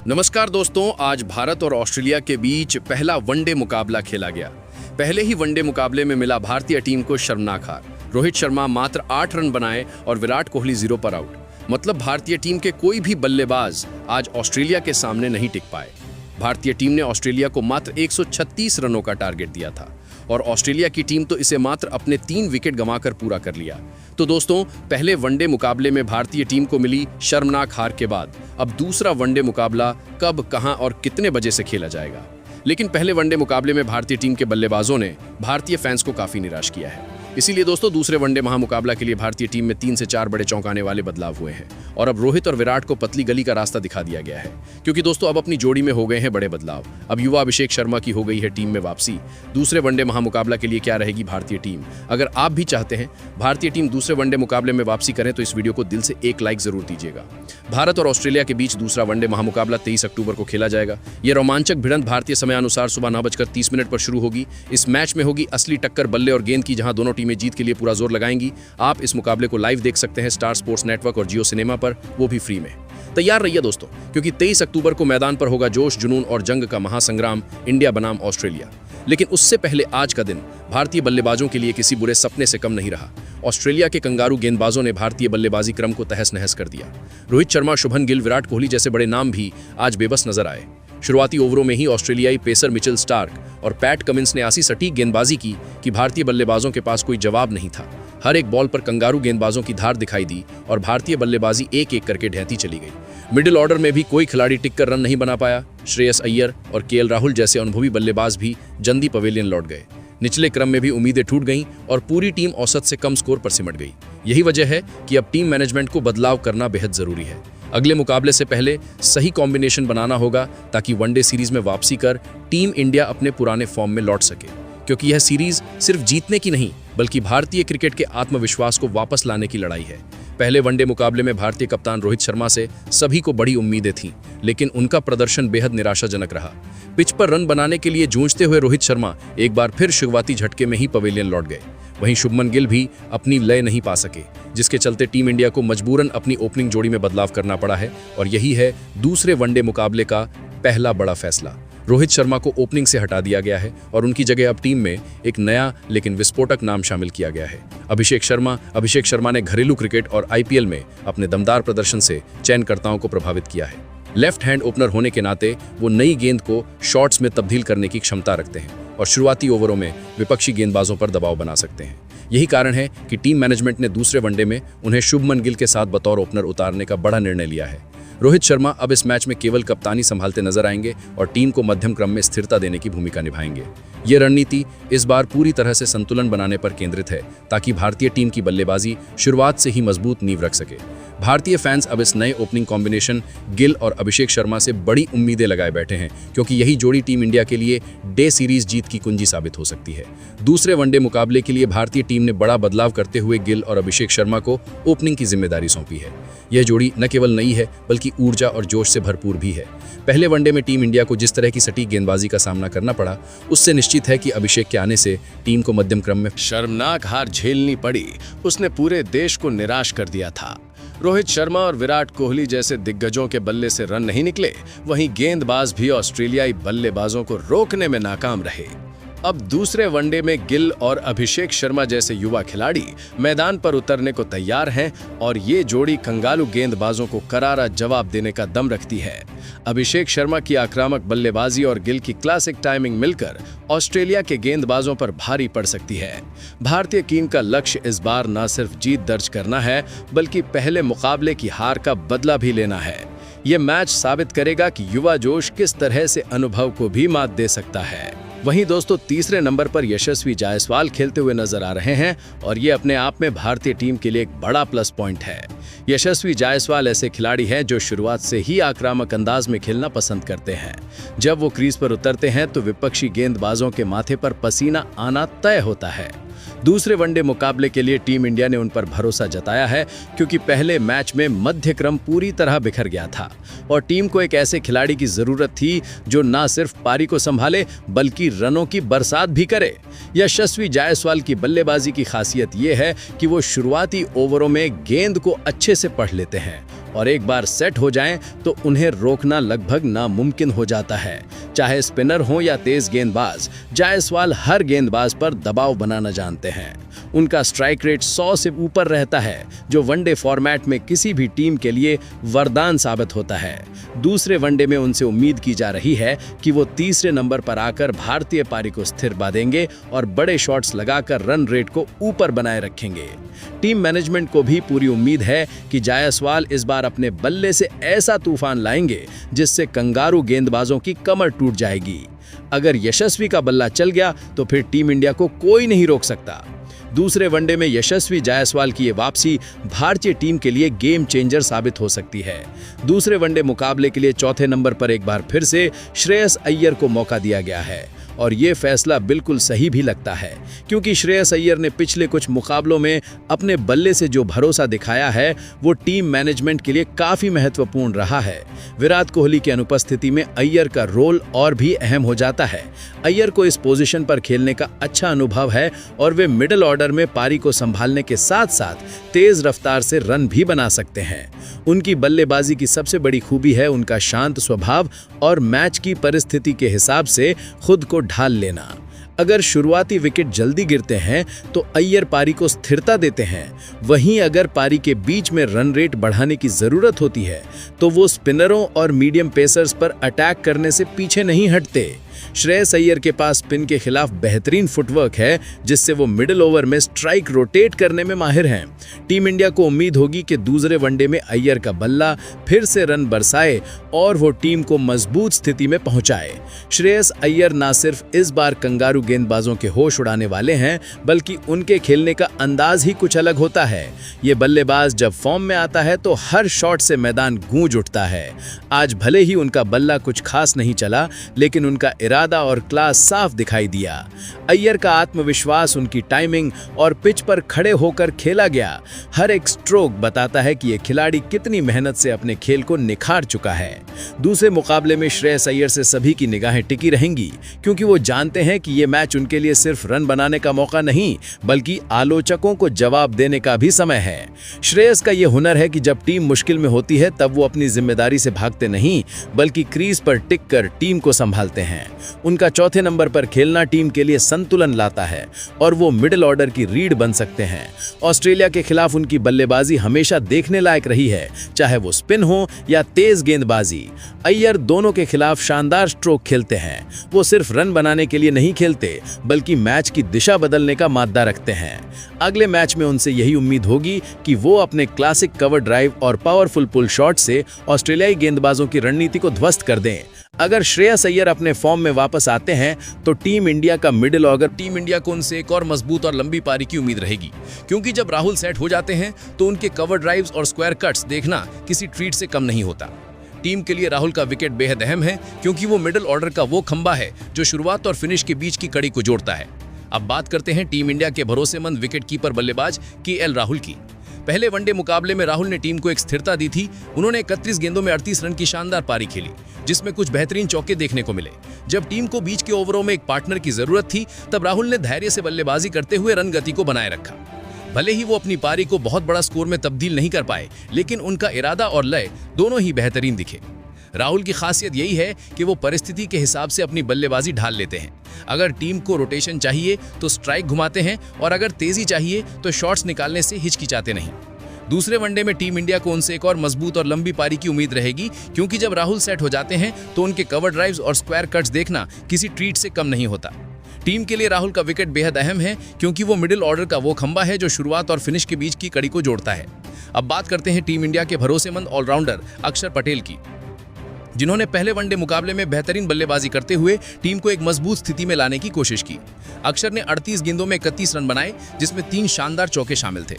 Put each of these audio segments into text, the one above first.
नमस्कार दोस्तों, आज भारत और ऑस्ट्रेलिया के बीच पहला वनडे मुकाबला खेला गया। पहले ही वनडे मुकाबले में मिला भारतीय टीम को शर्मनाक हार। रोहित शर्मा मात्र 8 रन बनाए और विराट कोहली 0 पर आउट। मतलब भारतीय टीम के कोई भी बल्लेबाज आज ऑस्ट्रेलिया के सामने नहीं टिक पाए। भारतीय टीम ने ऑस्ट्रेलिया को मात्र 136 रनों का टारगेट दिया था और ऑस्ट्रेलिया की टीम तो इसे मात्र अपने 3 विकेट गंवाकर पूरा कर लिया। तो दोस्तों, पहले वनडे मुकाबले में भारतीय टीम को मिली शर्मनाक हार के बाद अब दूसरा वनडे मुकाबला कब, कहां और कितने बजे से खेला जाएगा। लेकिन पहले वनडे मुकाबले में भारतीय टीम के बल्लेबाजों ने भारतीय फैंस को काफी निराश किया है। इसीलिए दोस्तों, दूसरे वनडे महामुकाबला के लिए भारतीय टीम में 3 से 4 बड़े चौंकाने वाले बदलाव हुए हैं और अब रोहित और विराट को पतली गली का रास्ता दिखा दिया गया है। क्योंकि दोस्तों, अब अपनी जोड़ी में हो गए हैं बड़े बदलाव। अब युवा अभिषेक शर्मा की हो गई है टीम में वापसी। दूसरे वनडे महामुकाबला के लिए क्या रहेगी भारतीय टीम? अगर आप भी चाहते हैं भारतीय टीम दूसरे वनडे मुकाबले में वापसी करें तो इस वीडियो को दिल से एक लाइक जरूर दीजिएगा। भारत और ऑस्ट्रेलिया के बीच दूसरा वनडे महामुकाबला 23 अक्टूबर को खेला जाएगा। यह रोमांचक भिड़ंत भारतीय समयानुसार सुबह 9:30 पर शुरू होगी। इस मैच में होगी असली टक्कर बल्ले और गेंद की, जहां दोनों टीमें जीत के लिए पूरा जोर लगाएंगी। आप इस मुकाबले को लाइव देख सकते हैं स्टार स्पोर्ट्स नेटवर्क और जियो सिनेमा पर, वो भी फ्री में। तैयार रहिए दोस्तों, क्योंकि 23 अक्टूबर को मैदान पर होगा जोश, जुनून और जंग का महासंग्राम, इंडिया बनाम ऑस्ट्रेलिया। लेकिन उससे पहले आज का दिन भारतीय बल्लेबाजों के लिए किसी बुरे सपने से कम नहीं रहा। ऑस्ट्रेलिया के कंगारू गेंदबाजों ने भारतीय बल्लेबाजी क्रम को तहस नहस कर दिया। रोहित शर्मा, शुभमन गिल, विराट कोहली जैसे बड़े नाम भी आज बेबस नजर आए। शुरुआती ओवरों में ही ऑस्ट्रेलियाई पेसर मिचेल स्टार्क और पैट कमिंस ने ऐसी सटीक गेंदबाजी की कि भारतीय बल्लेबाजों के पास कोई जवाब नहीं था। हर एक बॉल पर कंगारू गेंदबाजों की धार दिखाई दी और भारतीय बल्लेबाजी एक एक करके ढहती चली गई। मिडिल ऑर्डर में भी कोई खिलाड़ी टिककर रन नहीं बना पाया। श्रेयस अय्यर और केएल राहुल जैसे अनुभवी बल्लेबाज भी जल्दी पवेलियन लौट गए। निचले क्रम में भी उम्मीदें टूट गईं और पूरी टीम औसत से कम स्कोर पर सिमट गई। यही वजह है कि अब टीम मैनेजमेंट को बदलाव करना बेहद जरूरी है। अगले मुकाबले से पहले सही कॉम्बिनेशन बनाना होगा ताकि वनडे सीरीज में वापसी कर टीम इंडिया अपने पुराने फॉर्म में लौट सके। क्योंकि यह सीरीज सिर्फ जीतने की नहीं, बल्कि भारतीय क्रिकेट के आत्मविश्वास को वापस लाने की लड़ाई है। पहले वनडे मुकाबले में भारतीय कप्तान रोहित शर्मा से सभी को बड़ी उम्मीदें थीं, लेकिन उनका प्रदर्शन बेहद निराशाजनक रहा। पिच पर रन बनाने के लिए जूझते हुए रोहित शर्मा एक बार फिर शुरुआती झटके में ही पवेलियन लौट गए। वहीं शुभमन गिल भी अपनी लय नहीं पा सके, जिसके चलते टीम इंडिया को मजबूरन अपनी ओपनिंग जोड़ी में बदलाव करना पड़ा है। और यही है दूसरे वनडे मुकाबले का पहला बड़ा फैसला। रोहित शर्मा को ओपनिंग से हटा दिया गया है और उनकी जगह अब टीम में एक नया लेकिन विस्फोटक नाम शामिल किया गया है, अभिषेक शर्मा ने घरेलू क्रिकेट और आईपीएल में अपने दमदार प्रदर्शन से चयनकर्ताओं को प्रभावित किया है। लेफ्ट हैंड ओपनर होने के नाते वो नई गेंद को शॉट्स में तब्दील करने की क्षमता रखते हैं और शुरुआती ओवरों में विपक्षी गेंदबाजों पर दबाव बना सकते हैं। यही कारण है कि टीम मैनेजमेंट ने दूसरे वनडे में उन्हें शुभमन गिल के साथ बतौर ओपनर उतारने का बड़ा निर्णय लिया है। रोहित शर्मा अब इस मैच में केवल कप्तानी संभालते नजर आएंगे और टीम को मध्यम क्रम में स्थिरता देने की भूमिका निभाएंगे। ये रणनीति इस बार पूरी तरह से संतुलन बनाने पर केंद्रित है ताकि भारतीय टीम की बल्लेबाजी शुरुआत से ही मजबूत नींव रख सके। भारतीय फैंस अब इस नए ओपनिंग कॉम्बिनेशन गिल और अभिषेक शर्मा से बड़ी उम्मीदें लगाए बैठे हैं, क्योंकि यही जोड़ी टीम इंडिया के लिए डे सीरीज जीत की कुंजी साबित हो सकती है। दूसरे वनडे मुकाबले के लिए भारतीय टीम ने बड़ा बदलाव करते हुए गिल और अभिषेक शर्मा को ओपनिंग की जिम्मेदारी सौंपी है। यह जोड़ी न केवल नई है बल्कि ऊर्जा और जोश से भरपूर भी है। पहले वनडे में टीम इंडिया को जिस तरह की सटीक गेंदबाजी का सामना करना पड़ा, उससे निश्चित है कि अभिषेक के आने से टीम को मध्यम क्रम में शर्मनाक हार झेलनी पड़ी। उसने पूरे देश को निराश कर दिया था। रोहित शर्मा और विराट कोहली जैसे दिग्गजों के बल्ले से रन नहीं निकले, वहीं गेंदबाज भी ऑस्ट्रेलियाई बल्लेबाजों को रोकने में नाकाम रहे। अब दूसरे वनडे में गिल और अभिषेक शर्मा जैसे युवा खिलाड़ी मैदान पर उतरने को तैयार हैं और ये जोड़ी कंगारू गेंदबाजों को करारा जवाब देने का दम रखती है। अभिषेक शर्मा की आक्रामक बल्लेबाजी और गिल की क्लासिक टाइमिंग मिलकर ऑस्ट्रेलिया के गेंदबाजों पर भारी पड़ सकती है। भारतीय टीम का लक्ष्य इस बार न सिर्फ जीत दर्ज करना है, बल्कि पहले मुकाबले की हार का बदला भी लेना है। ये मैच साबित करेगा कि युवा जोश किस तरह से अनुभव को भी मात दे सकता है। वहीं दोस्तों, तीसरे नंबर पर यशस्वी जायसवाल खेलते हुए नजर आ रहे हैं और ये अपने आप में भारतीय टीम के लिए एक बड़ा प्लस पॉइंट है। यशस्वी जायसवाल ऐसे खिलाड़ी हैं जो शुरुआत से ही आक्रामक अंदाज में खेलना पसंद करते हैं। जब वो क्रीज पर उतरते हैं तो विपक्षी गेंदबाजों के माथे पर पसीना आना तय होता है। दूसरे वनडे मुकाबले के लिए टीम इंडिया ने उन पर भरोसा जताया है, क्योंकि पहले मैच में मध्य क्रम पूरी तरह बिखर गया था और टीम को एक ऐसे खिलाड़ी की जरूरत थी जो न सिर्फ पारी को संभाले बल्कि रनों की बरसात भी करे। यशस्वी जायसवाल की बल्लेबाजी की खासियत ये है कि वो शुरुआती ओवरों में गेंद को अच्छे से पढ़ लेते हैं और एक बार सेट हो जाएं तो उन्हें रोकना लगभग नामुमकिन हो जाता है। चाहे स्पिनर हो या तेज गेंदबाज, जायसवाल हर गेंदबाज पर दबाव बनाना जानते हैं। उनका स्ट्राइक रेट 100 से ऊपर रहता है, जो वनडे फॉर्मेट में किसी भी टीम के लिए वरदान साबित होता है। दूसरे वनडे में उनसे उम्मीद की जा रही है कि वो तीसरे नंबर पर आकर भारतीय पारी को स्थिर बांधेंगे और बड़े शॉट्स लगाकर रन रेट को ऊपर बनाए रखेंगे। टीम मैनेजमेंट को भी पूरी उम्मीद है कि जायसवाल इस बार अपने बल्ले से ऐसा तूफान लाएंगे जिससे कंगारू गेंदबाजों की कमर टूट जाएगी। अगर यशस्वी का बल्ला चल गया तो फिर टीम इंडिया को कोई नहीं रोक सकता। दूसरे वनडे में यशस्वी जायसवाल की ये वापसी भारतीय टीम के लिए गेम चेंजर साबित हो सकती है। दूसरे वनडे मुकाबले के लिए चौथे नंबर पर एक बार फिर से श्रेयस अय्यर को मौका दिया गया है और ये फैसला बिल्कुल सही भी लगता है, क्योंकि श्रेयस अय्यर ने पिछले कुछ मुकाबलों में अपने बल्ले से जो भरोसा दिखाया है वो टीम मैनेजमेंट के लिए काफी महत्वपूर्ण रहा है। विराट कोहली की अनुपस्थिति में अय्यर का रोल और भी अहम हो जाता है। अय्यर को इस पोजीशन पर खेलने का अच्छा अनुभव है और वे मिडिल ऑर्डर में पारी को संभालने के साथ साथ तेज रफ्तार से रन भी बना सकते हैं। उनकी बल्लेबाजी की सबसे बड़ी खूबी है उनका शांत स्वभाव और मैच की परिस्थिति के हिसाब से खुद को ढाल लेना। अगर शुरुआती विकेट जल्दी गिरते हैं तो अय्यर पारी को स्थिरता देते हैं, वहीं अगर पारी के बीच में रन रेट बढ़ाने की जरूरत होती है तो वो स्पिनरों और मीडियम पेसर्स पर अटैक करने से पीछे नहीं हटते। श्रेयस अय्यर के पास स्पिन के खिलाफ बेहतरीन फुटवर्क है, जिससे वो मिडिल ओवर में स्ट्राइक रोटेट करने में माहिर हैं। टीम इंडिया को उम्मीद होगी कि दूसरे वनडे में अय्यर का बल्ला फिर से रन बरसाए और वो टीम को मजबूत स्थिति में पहुंचाए। श्रेयस अय्यर न सिर्फ इस बार कंगारू गेंदबाजों के होश उड़ाने वाले हैं, बल्कि उनके खेलने का अंदाज ही कुछ अलग होता है। ये बल्लेबाज जब फॉर्म में आता है तो हर शॉट से मैदान गूंज उठता है। आज भले ही उनका बल्ला कुछ खास नहीं चला, लेकिन उनका इरादा और क्लास साफ दिखाई दिया। अय्यर का आत्मविश्वास, उनकी टाइमिंग और पिच पर खड़े होकर खेला गया हर एक स्ट्रोक बताता है कि यह खिलाड़ी कितनी मेहनत से अपने खेल को निखार चुका है। दूसरे मुकाबले में श्रेयस अय्यर से सभी की निगाहें टिकी रहेंगी, क्योंकि वो जानते हैं कि यह मैच उनके लिए सिर्फ रन बनाने का मौका नहीं, बल्कि आलोचकों को जवाब देने का भी समय है। श्रेयस का यह हुनर है कि जब टीम मुश्किल में होती है तब वो अपनी जिम्मेदारी से भागते नहीं, बल्कि क्रीज पर टिक कर टीम को संभालते हैं। उनका चौथे नंबर पर खेलना टीम के लिए संतुलन लाता है और वो मिडिल ऑर्डर की रीढ़ बन सकते हैं। ऑस्ट्रेलिया के खिलाफ उनकी बल्लेबाजी हमेशा देखने लायक रही है, चाहे वो स्पिन हो या तेज गेंदबाजी। अय्यर दोनों के खिलाफ शानदार स्ट्रोक खेलते हैं। वो सिर्फ रन बनाने के लिए नहीं खेलते, बल्कि मैच की दिशा बदलने का मादा रखते हैं। अगले मैच में उनसे यही उम्मीद होगी कि वो अपने क्लासिक कवर ड्राइव और पावरफुल पुल शॉट से ऑस्ट्रेलियाई गेंदबाजों की रणनीति को ध्वस्त कर दें। अगर श्रेयस अय्यर अपने फॉर्म में वापस आते हैं तो टीम इंडिया का मिडिल ऑर्डर, टीम इंडिया को उनसे एक और मजबूत और लंबी पारी की उम्मीद रहेगी, क्योंकि जब राहुल सेट हो जाते हैं तो उनके कवर ड्राइव्स और स्क्वायर कट्स देखना किसी ट्रीट से कम नहीं होता। टीम के लिए राहुल का विकेट बेहद अहम है, क्योंकि वो मिडिल ऑर्डर का वो खंबा है जो शुरुआत और फिनिश के बीच की कड़ी को जोड़ता है। अब बात करते हैं टीम इंडिया के भरोसेमंद विकेट कीपर बल्लेबाज केएल राहुल की। पहले वनडे मुकाबले में राहुल ने टीम को एक स्थिरता दी थी। उन्होंने 31 गेंदों में 38 रन की शानदार पारी खेली, जिसमें कुछ बेहतरीन चौके देखने को मिले। जब टीम को बीच के ओवरों में एक पार्टनर की जरूरत थी, तब राहुल ने धैर्य से बल्लेबाजी करते हुए रन गति को बनाए रखा। भले ही वो अपनी पारी को बहुत बड़ा स्कोर में तब्दील नहीं कर पाए, लेकिन उनका इरादा और लय दोनों ही बेहतरीन दिखे। राहुल की खासियत यही है कि वो परिस्थिति के हिसाब से अपनी बल्लेबाजी ढाल लेते हैं। अगर टीम को रोटेशन चाहिए तो स्ट्राइक घुमाते हैं, और अगर तेजी चाहिए तो शॉट्स निकालने से हिचकिचाते नहीं। दूसरे वनडे में टीम इंडिया को उनसे एक और मजबूत और लंबी पारी की उम्मीद रहेगी, क्योंकि जब राहुल सेट हो जाते हैं तो उनके कवर ड्राइव्स और स्क्वायर कट्स देखना किसी ट्रीट से कम नहीं होता। टीम के लिए राहुल का विकेट बेहद अहम है, क्योंकि वो मिडिल ऑर्डर का वो खंबा है जो शुरुआत और फिनिश के बीच की कड़ी को जोड़ता है। अब बात करते हैं टीम इंडिया के भरोसेमंद ऑलराउंडर अक्षर पटेल की, जिन्होंने पहले वनडे मुकाबले में बेहतरीन बल्लेबाजी करते हुए टीम को एक मजबूत स्थिति में लाने की कोशिश की। अक्षर ने 38 गेंदों में 31 रन बनाए, जिसमें 3 शानदार चौके शामिल थे।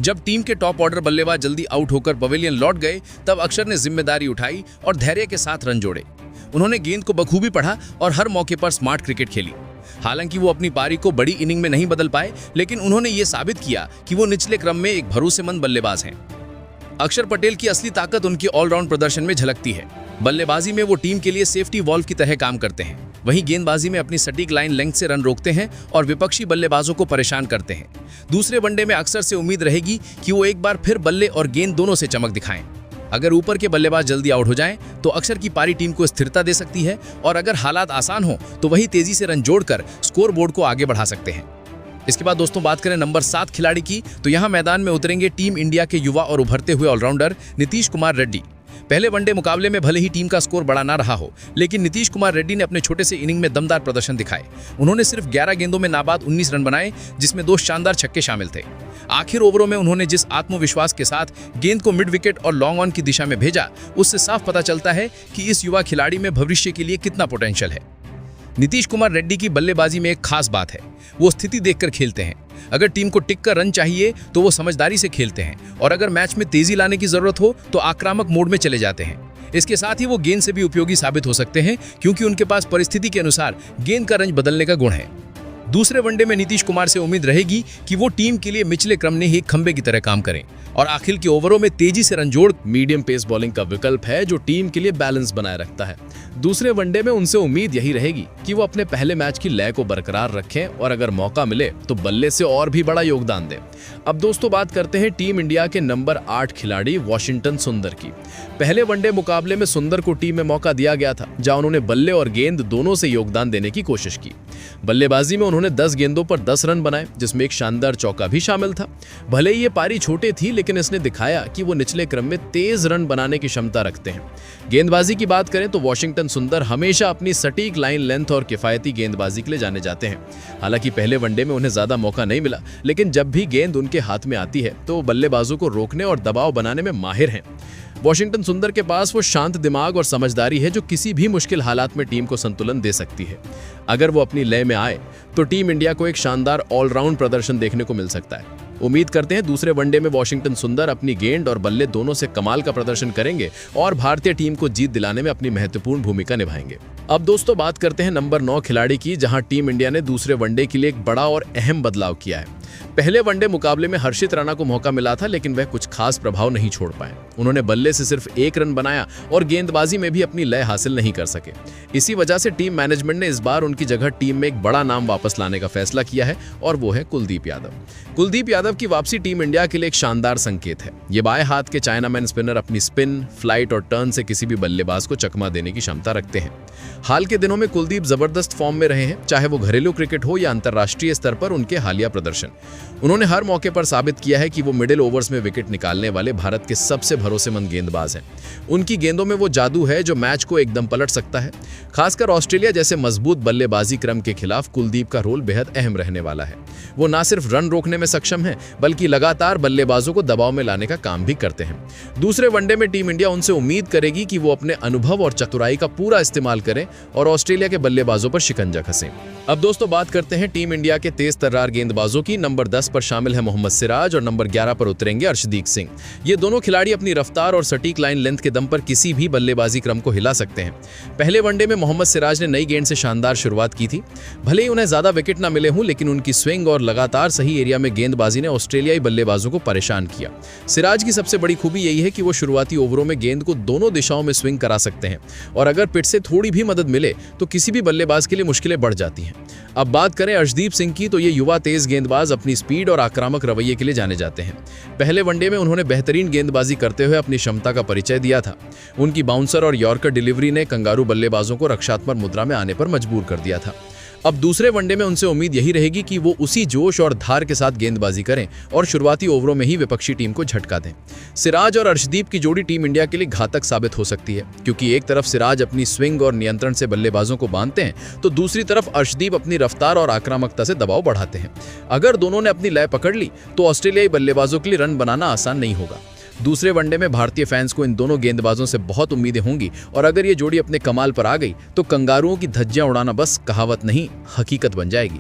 जब टीम के टॉप ऑर्डर बल्लेबाज जल्दी आउट होकर पवेलियन लौट गए, तब अक्षर ने जिम्मेदारी उठाई और धैर्य के साथ रन जोड़े। उन्होंने गेंद को बखूबी पढ़ा और हर मौके पर स्मार्ट क्रिकेट खेली। हालांकि वो अपनी पारी को बड़ी इनिंग में नहीं बदल पाए, लेकिन उन्होंने ये साबित किया कि वो निचले क्रम में एक भरोसेमंद बल्लेबाज हैं। अक्षर पटेल की असली ताकत उनके ऑलराउंड प्रदर्शन में झलकती है। बल्लेबाजी में वो टीम के लिए सेफ्टी वॉल्व की तरह काम करते हैं, वहीं गेंदबाजी में अपनी सटीक लाइन लेंथ से रन रोकते हैं और विपक्षी बल्लेबाजों को परेशान करते हैं। दूसरे वनडे में अक्सर से उम्मीद रहेगी कि वो एक बार फिर बल्ले और गेंद दोनों से चमक दिखाएं। अगर ऊपर के बल्लेबाज जल्दी आउट हो जाएं तो अक्सर की पारी टीम को स्थिरता दे सकती है और अगर हालात आसान हो तो वही तेजी से रन जोड़कर स्कोर बोर्ड को आगे बढ़ा सकते हैं। इसके बाद दोस्तों बात करें नंबर 7 खिलाड़ी की, तो यहाँ मैदान में उतरेंगे टीम इंडिया के युवा और उभरते हुए ऑलराउंडर नीतीश कुमार रेड्डी। पहले वनडे मुकाबले में भले ही टीम का स्कोर बड़ा ना रहा हो, लेकिन नीतीश कुमार रेड्डी ने अपने छोटे से इनिंग में दमदार प्रदर्शन दिखाए। उन्होंने सिर्फ 11 गेंदों में नाबाद 19 रन बनाए, जिसमें 2 शानदार छक्के शामिल थे। आखिर ओवरों में उन्होंने जिस आत्मविश्वास के साथ गेंद को मिड विकेट और लॉन्ग ऑन की दिशा में भेजा, उससे साफ पता चलता है कि इस युवा खिलाड़ी में भविष्य के लिए कितना पोटेंशियल है। नीतीश कुमार रेड्डी की बल्लेबाजी में एक खास बात है, वो स्थिति देखकर खेलते हैं। अगर टीम को टिक कर रन चाहिए तो वो समझदारी से खेलते हैं और अगर मैच में तेजी लाने की जरूरत हो तो आक्रामक मोड में चले जाते हैं। इसके साथ ही वो गेंद से भी उपयोगी साबित हो सकते हैं, क्योंकि उनके पास परिस्थिति के अनुसार गेंद का रंग बदलने का गुण है। दूसरे वनडे में नीतीश कुमार से उम्मीद रहेगी कि वो टीम के लिए निचले क्रम में ही एक खंबे की तरह काम करें और आखिर के ओवरों में तेजी से रन जोड़ मीडियम पेस बॉलिंग का विकल्प है जो टीम के लिए बैलेंस बनाए रखता है। दूसरे वनडे में उनसे उम्मीद यही रहेगी कि वो अपने पहले मैच की लय को बरकरार रखें और अगर मौका मिले तो बल्ले से और भी बड़ा योगदान दें। अब दोस्तों बात करते हैं टीम इंडिया के नंबर 8 खिलाड़ी वॉशिंगटन सुंदर की। पहले वनडे मुकाबले में सुंदर को टीम में मौका दिया गया था, जहां उन्होंने बल्ले और गेंद दोनों से योगदान देने की कोशिश की। बल्लेबाजी में उन्होंने 10 गेंदों पर 10 रन बनाए, जिसमें एक शानदार चौका भी शामिल था। भले ही ये पारी छोटे थी, लेकिन इसने दिखाया कि वो निचले क्रम में तेज रन बनाने की क्षमता रखते हैं। गेंदबाजी की बात करें तो वॉशिंगटन सुंदर हमेशा अपनी सटीक लाइन लेंथ और किफायती गेंदबाजी के लिए जाने जाते हैं। हालांकि पहले वनडे में उन्हें ज्यादा मौका नहीं मिला, लेकिन जब भी गेंद उनके हाथ में आती है तो वो बल्लेबाजों को रोकने और दबाव बनाने में माहिर हैं। वॉशिंगटन सुंदर के पास वो शांत दिमाग और समझदारी है जो किसी भी मुश्किल हालात में टीम को संतुलन दे सकती है। अगर वो अपनी लय में आए तो टीम इंडिया को एक शानदार ऑलराउंड प्रदर्शन देखने को मिल सकता है। उम्मीद करते हैं दूसरे वनडे में वॉशिंगटन सुंदर अपनी गेंद और बल्ले दोनों से कमाल का प्रदर्शन करेंगे और भारतीय टीम को जीत दिलाने में अपनी महत्वपूर्ण भूमिका निभाएंगे। अब दोस्तों बात करते हैं नंबर 9 खिलाड़ी की, जहां टीम इंडिया ने दूसरे वनडे के लिए एक बड़ा और अहम बदलाव किया है। पहले वनडे मुकाबले में हर्षित राणा को मौका मिला था, लेकिन वह कुछ खास प्रभाव नहीं छोड़ पाए। उन्होंने बल्ले से सिर्फ 1 रन बनाया और गेंदबाजी में भी अपनी लय हासिल नहीं कर सके। इसी वजह से टीम मैनेजमेंट ने इस बार उनकी जगह टीम में एक बड़ा नाम वापस लाने का फैसला किया है और वो है कुलदीप यादव। कुलदीप यादव की वापसी टीम इंडिया के लिए एक शानदार संकेत है। ये बाएं हाथ के चाइनामैन स्पिनर अपनी स्पिन, फ्लाइट और टर्न से किसी भी बल्लेबाज को चकमा देने की क्षमता रखते हैं। हाल के दिनों में कुलदीप जबरदस्त फॉर्म में रहे हैं, चाहे वो घरेलू क्रिकेट हो या अंतर्राष्ट्रीय स्तर पर उनके हालिया प्रदर्शन। उन्होंने हर मौके पर साबित किया है कि वो मिडिल ओवर्स में विकेट निकालने वाले भारत के सबसे भरोसेमंद गेंदबाज हैं। उनकी गेंदों में वो जादू है जो मैच को एकदम पलट सकता है। खासकर ऑस्ट्रेलिया जैसे मजबूत बल्लेबाजी क्रम के खिलाफ कुलदीप का रोल बेहद अहम रहने वाला है। वो न सिर्फ रन रोकने में सक्षम है, बल्कि लगातार बल्लेबाजों को दबाव में लाने का काम भी करते हैं। दूसरे वनडे में टीम इंडिया उनसे उम्मीद करेगी कि वो अपने अनुभव और चतुराई का पूरा इस्तेमाल करें और ऑस्ट्रेलिया के बल्लेबाजों पर शिकंजा कसें। अब दोस्तों बात करते हैं टीम इंडिया के तेज तर्रार गेंदबाजों की। नंबर 10 पर शामिल है मोहम्मद सिराज और नंबर 11 पर उतरेंगे अर्शदीप सिंह। ये दोनों खिलाड़ी अपनी रफ्तार और सटीक लाइन लेंथ के दम पर किसी भी बल्लेबाजी क्रम को हिला सकते हैं। पहले वनडे में मोहम्मद सिराज ने नई गेंद से शानदार शुरुआत की थी। भले ही उन्हें ज्यादा विकेट न मिले हों, लेकिन उनकी स्विंग और लगातार सही एरिया में गेंदबाजी ने ऑस्ट्रेलियाई बल्लेबाजों को परेशान किया। सिराज की सबसे बड़ी खूबी यही है कि वो शुरुआती ओवरों में गेंद को दोनों दिशाओं में स्विंग करा सकते हैं और अगर पिच से थोड़ी भी मदद मिले तो किसी भी बल्लेबाज के लिए मुश्किलें बढ़ जाती हैं। अब बात करें अर्शदीप सिंह की, तो ये युवा तेज गेंदबाज अपनी स्पीड और आक्रामक रवैये के लिए जाने जाते हैं। पहले वनडे में उन्होंने बेहतरीन गेंदबाजी करते हुए अपनी क्षमता का परिचय दिया था। उनकी बाउंसर और यॉर्कर डिलीवरी ने कंगारू बल्लेबाजों को रक्षात्मक मुद्रा में आने पर मजबूर कर दिया था। अब दूसरे वनडे में उनसे उम्मीद यही रहेगी कि वो उसी जोश और धार के साथ गेंदबाजी करें और शुरुआती ओवरों में ही विपक्षी टीम को झटका दें। सिराज और अर्शदीप की जोड़ी टीम इंडिया के लिए घातक साबित हो सकती है, क्योंकि एक तरफ सिराज अपनी स्विंग और नियंत्रण से बल्लेबाजों को बांधते हैं तो दूसरी तरफ अर्शदीप अपनी रफ्तार और आक्रामकता से दबाव बढ़ाते हैं। अगर दोनों ने अपनी लय पकड़ ली तो ऑस्ट्रेलियाई बल्लेबाजों के लिए रन बनाना आसान नहीं होगा। दूसरे वनडे में भारतीय फैंस को इन दोनों गेंदबाजों से बहुत उम्मीदें होंगी और अगर ये जोड़ी अपने कमाल पर आ गई तो कंगारुओं की धज्जियां उड़ाना बस कहावत नहीं, हकीकत बन जाएगी।